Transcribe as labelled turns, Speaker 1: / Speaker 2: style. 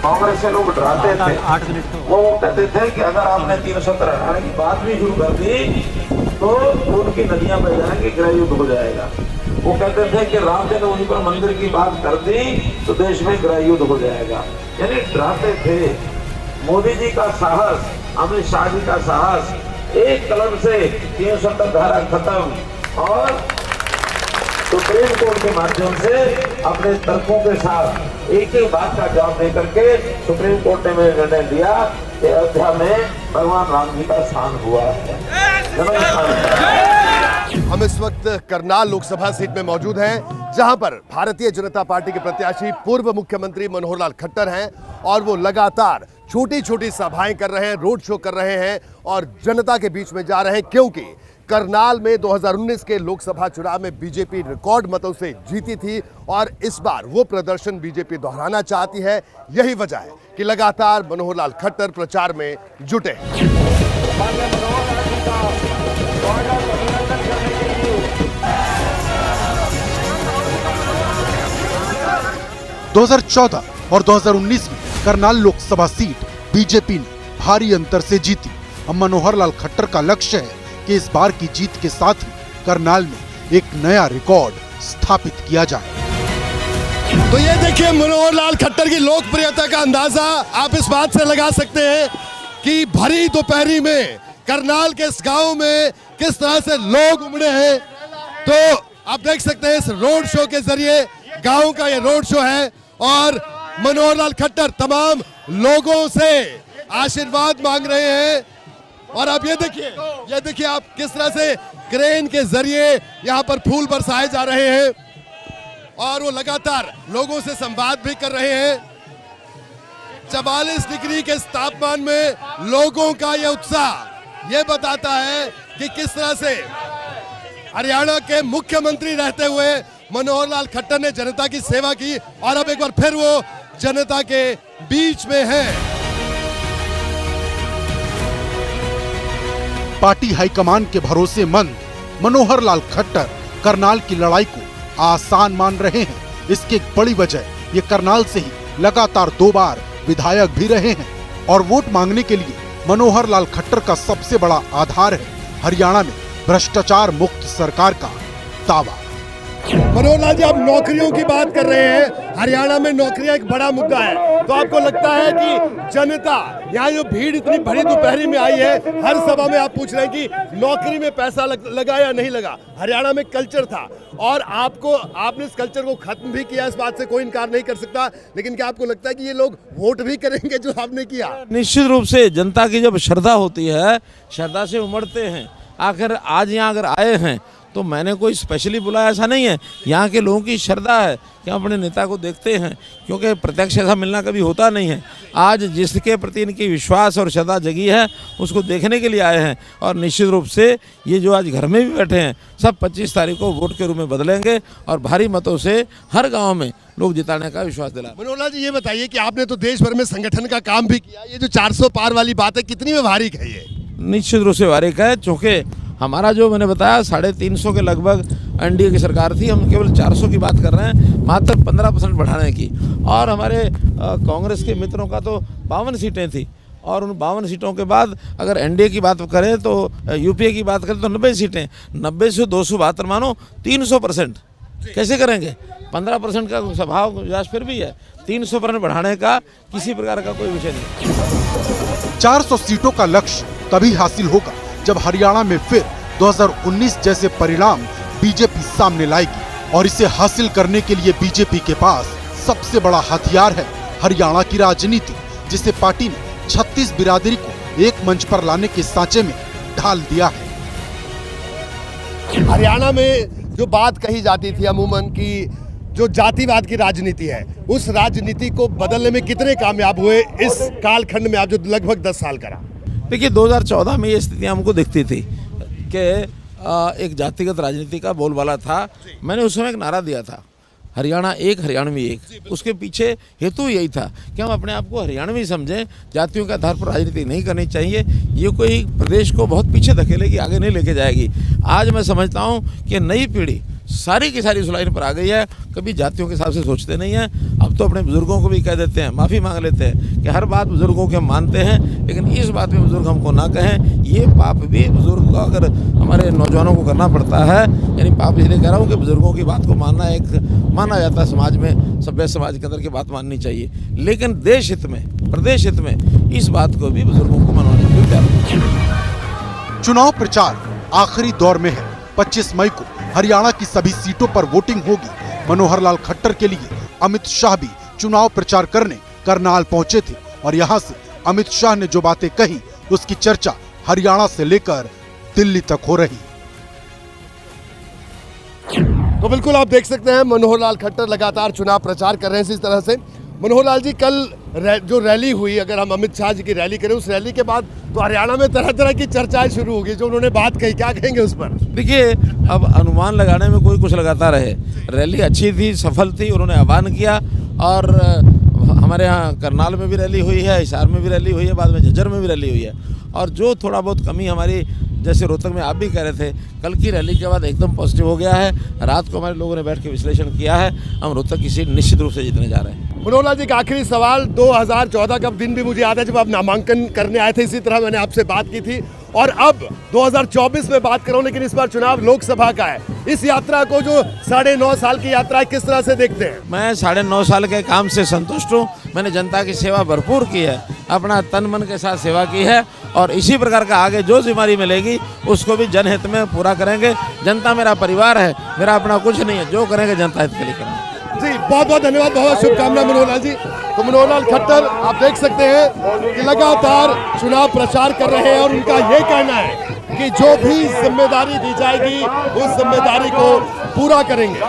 Speaker 1: कांग्रेस से लोग डराते थे, वो कहते थे कि अगर आपने 370 हटाने की बात भी शुरू कर दी तो उनकी नदियां बह जाएंगी, गृह युद्ध हो जाएगा। वो कहते थे कि राम जन्मभूमि पर मंदिर की बात कर दी तो देश में गृह युद्ध हो जाएगा, यानी डराते थे। मोदी जी का साहस, अमित शाह जी का साहस, एक कलम से 370 धारा खत्म और सुप्रीम कोर्ट के माध्यम से अपने तर्कों के साथ एक ही बात का जवाब दे करके सुप्रीम कोर्ट ने निर्णय दिया कि अयोध्या में भगवान राम जी का स्थान हुआ है।
Speaker 2: हम इस वक्त करनाल लोकसभा सीट में मौजूद हैं, जहां पर भारतीय जनता पार्टी के प्रत्याशी पूर्व मुख्यमंत्री मनोहर लाल खट्टर हैं और वो लगातार छोटी छोटी सभाएं कर रहे हैं, रोड शो कर रहे हैं और जनता के बीच में जा रहे हैं, क्योंकि करनाल में 2019 के लोकसभा चुनाव में बीजेपी रिकॉर्ड मतों से जीती थी और इस बार वो प्रदर्शन बीजेपी दोहराना चाहती है। यही वजह है कि लगातार मनोहर लाल खट्टर प्रचार में जुटे हैं।
Speaker 3: 2014 और 2019 में करनाल लोकसभा सीट बीजेपी ने भारी अंतर से जीती। अब मनोहर लाल खट्टर का लक्ष्य है कि इस बार की जीत के साथ ही करनाल में एक नया रिकॉर्ड स्थापित किया जाए।
Speaker 2: तो ये देखिए मनोहर लाल खट्टर की लोकप्रियता का अंदाजा आप इस बात से लगा सकते हैं कि भरी दोपहरी में करनाल के इस गांव में किस तरह से लोग उमड़े हैं। तो आप देख सकते हैं इस रोड शो के जरिए गांव का ये रोड शो है और मनोहर लाल खट्टर तमाम लोगों से आशीर्वाद मांग रहे हैं। और आप ये देखिए आप किस तरह से क्रेन के जरिए यहाँ पर फूल बरसाए जा रहे हैं और वो लगातार लोगों से संवाद भी कर रहे हैं। 44 डिग्री के तापमान में लोगों का यह उत्साह ये बताता है कि किस तरह से हरियाणा के मुख्यमंत्री रहते हुए मनोहर लाल खट्टर ने जनता की सेवा की और अब एक बार फिर वो जनता के बीच में है।
Speaker 3: पार्टी हाईकमान के भरोसेमंद मनोहर लाल खट्टर करनाल की लड़ाई को आसान मान रहे हैं। इसकी एक बड़ी वजह ये करनाल से ही लगातार 2 बार विधायक भी रहे हैं और वोट मांगने के लिए मनोहर लाल खट्टर का सबसे बड़ा आधार है हरियाणा में भ्रष्टाचार मुक्त सरकार का दावा।
Speaker 2: मनोहर लाल जी, आप नौकरियों की बात कर रहे हैं, हरियाणा में नौकरियां एक बड़ा मुद्दा है, तो आपको लगता है कि जनता यहाँ जो भीड़ इतनी भरी दोपहरी में आई है, हर सभा में आप पूछ रहे हैं कि नौकरी में पैसा लगा या नहीं लगा? हरियाणा में कल्चर था और आपने इस कल्चर को खत्म भी किया, इस बात से कोई इनकार नहीं कर सकता, लेकिन क्या आपको लगता है कि ये लोग वोट भी करेंगे जो आपने किया?
Speaker 4: निश्चित रूप से जनता की जब श्रद्धा होती है, श्रद्धा से उमड़ते हैं। आखिर आज यहाँ अगर आए हैं तो मैंने कोई स्पेशली बुलाया, ऐसा नहीं है। यहाँ के लोगों की श्रद्धा है कि हम अपने नेता को देखते हैं, क्योंकि प्रत्यक्ष ऐसा मिलना कभी होता नहीं है। आज जिसके प्रति इनकी विश्वास और श्रद्धा जगी है उसको देखने के लिए आए हैं और निश्चित रूप से ये जो आज घर में भी बैठे हैं सब 25 तारीख को वोट के रूप में बदलेंगे और भारी मतों से हर गाँव में लोग जिताने का विश्वास दिला।
Speaker 2: मनोहर लाल जी, ये बताइए कि आपने तो देश भर में संगठन का काम भी किया, ये जो 400 पार वाली बात है कितनी व्यवहारिक है? ये
Speaker 4: निश्चित रूप से व्यवहारिक है, चूँकि हमारा जो मैंने बताया 350 के लगभग एनडीए की सरकार थी, हम केवल 400 की बात कर रहे हैं, मात्र 15% बढ़ाने की। और हमारे कांग्रेस के मित्रों का तो 52 सीटें थी और उन 52 सीटों के बाद अगर एनडीए की बात करें तो यूपीए की बात करें तो 90 सीटें, 90 से 272 मानो 300%। कैसे करेंगे? 15% का स्वभाव विकास फिर भी है, 300% बढ़ाने का किसी प्रकार का कोई विषय नहीं।
Speaker 3: 400 सीटों का लक्ष्य तभी हासिल होगा जब हरियाणा में फिर 2019 जैसे परिणाम बीजेपी सामने लाएगी और इसे हासिल करने के लिए बीजेपी के पास सबसे बड़ा हथियार है हरियाणा की राजनीति, जिसे पार्टी ने 36 बिरादरी को एक मंच पर लाने के सांचे में ढाल दिया है।
Speaker 2: हरियाणा में जो बात कही जाती थी अमूमन की जो जातिवाद की राजनीति है, उस राजनीति को बदलने में कितने कामयाब हुए इस कालखंड में, आप जो लगभग 10 साल करा?
Speaker 4: देखिए 2014 में ये स्थिति हमको दिखती थी कि एक जातिगत राजनीति का बोलबाला था। मैंने उस समय एक नारा दिया था, हरियाणा एक हरियाणवी एक। उसके पीछे हेतु यही था कि हम अपने आप को हरियाणवी समझें, जातियों के आधार पर राजनीति नहीं करनी चाहिए। ये कोई प्रदेश को बहुत पीछे धकेलेगी, आगे नहीं लेके जाएगी। आज मैं समझता हूँ कि नई पीढ़ी सारी की सारी उस लाइन पर आ गई है। कभी जातियों के हिसाब से सोचते नहीं हैं। अब तो अपने बुजुर्गों को भी कह देते हैं, माफ़ी मांग लेते हैं कि हर बात बुजुर्गों के हम मानते हैं, लेकिन इस बात में बुजुर्ग हमको ना कहें। ये पाप भी बुजुर्ग को अगर हमारे नौजवानों को करना पड़ता है, यानी पाप इसलिए कह रहा हूँ कि बुजुर्गों की बात को मानना एक माना जाता है समाज में, सभ्य समाज के अंदर की बात माननी चाहिए, लेकिन देश हित में, प्रदेश हित में इस बात को भी बुजुर्गों को मनाने की तैयार।
Speaker 3: चुनाव प्रचार आखिरी दौर में है। 25 मई को हरियाणा की सभी सीटों पर वोटिंग होगी। मनोहर लाल खट्टर के लिए अमित शाह भी चुनाव प्रचार करने करनाल पहुंचे थे और यहां से अमित शाह ने जो बातें कही उसकी चर्चा हरियाणा से लेकर दिल्ली तक हो रही।
Speaker 2: तो बिल्कुल आप देख सकते हैं मनोहर लाल खट्टर लगातार चुनाव प्रचार कर रहे हैं इस तरह से। मनोहर लाल जी, कल जो रैली हुई, अगर हम अमित शाह जी की रैली करें, उस रैली के बाद तो हरियाणा में तरह तरह की चर्चाएं शुरू होगी। जो उन्होंने बात कही, क्या कहेंगे उस पर?
Speaker 4: देखिए, अब अनुमान लगाने में कोई कुछ लगाता रहे। रैली अच्छी थी, सफल थी, उन्होंने आह्वान किया और हमारे यहाँ करनाल में भी रैली हुई है, हिसार में भी रैली हुई है, बाद में झज्जर में भी रैली हुई है। और जो थोड़ा बहुत कमी हमारी, जैसे रोहतक में आप भी कह रहे थे, कल की रैली के बाद एकदम पॉजिटिव हो गया है। रात को हमारे लोगों ने बैठ के विश्लेषण किया है, हम रोहतक की सीट निश्चित रूप से जीतने जा रहे हैं।
Speaker 2: मनोहर लाल जी का आखिरी सवाल, 2014 का दिन भी मुझे याद है जब आप नामांकन करने आए थे, इसी तरह मैंने आपसे बात की थी, और अब 2024 में बात कर रहा हूं, लेकिन इस बार चुनाव लोकसभा का है। इस यात्रा को, जो 9.5 साल की यात्रा है, किस तरह से देखते हैं?
Speaker 4: मैं 9.5 साल के काम से संतुष्ट हूँ। मैंने जनता की सेवा भरपूर की है, अपना तन मन के साथ सेवा की है, और इसी प्रकार का आगे जो जिम्मेदारी मिलेगी उसको भी जनहित में पूरा करेंगे। जनता मेरा परिवार है, मेरा अपना कुछ नहीं है, जो करेंगे जनता हित के लिए करेंगे।
Speaker 2: जी, बहुत बहुत धन्यवाद, बहुत शुभकामना मनोहर लाल जी। तो मनोहर लाल खट्टर आप देख सकते हैं कि लगातार चुनाव प्रचार कर रहे हैं और उनका ये कहना है कि जो भी जिम्मेदारी दी जाएगी उस जिम्मेदारी को पूरा करेंगे।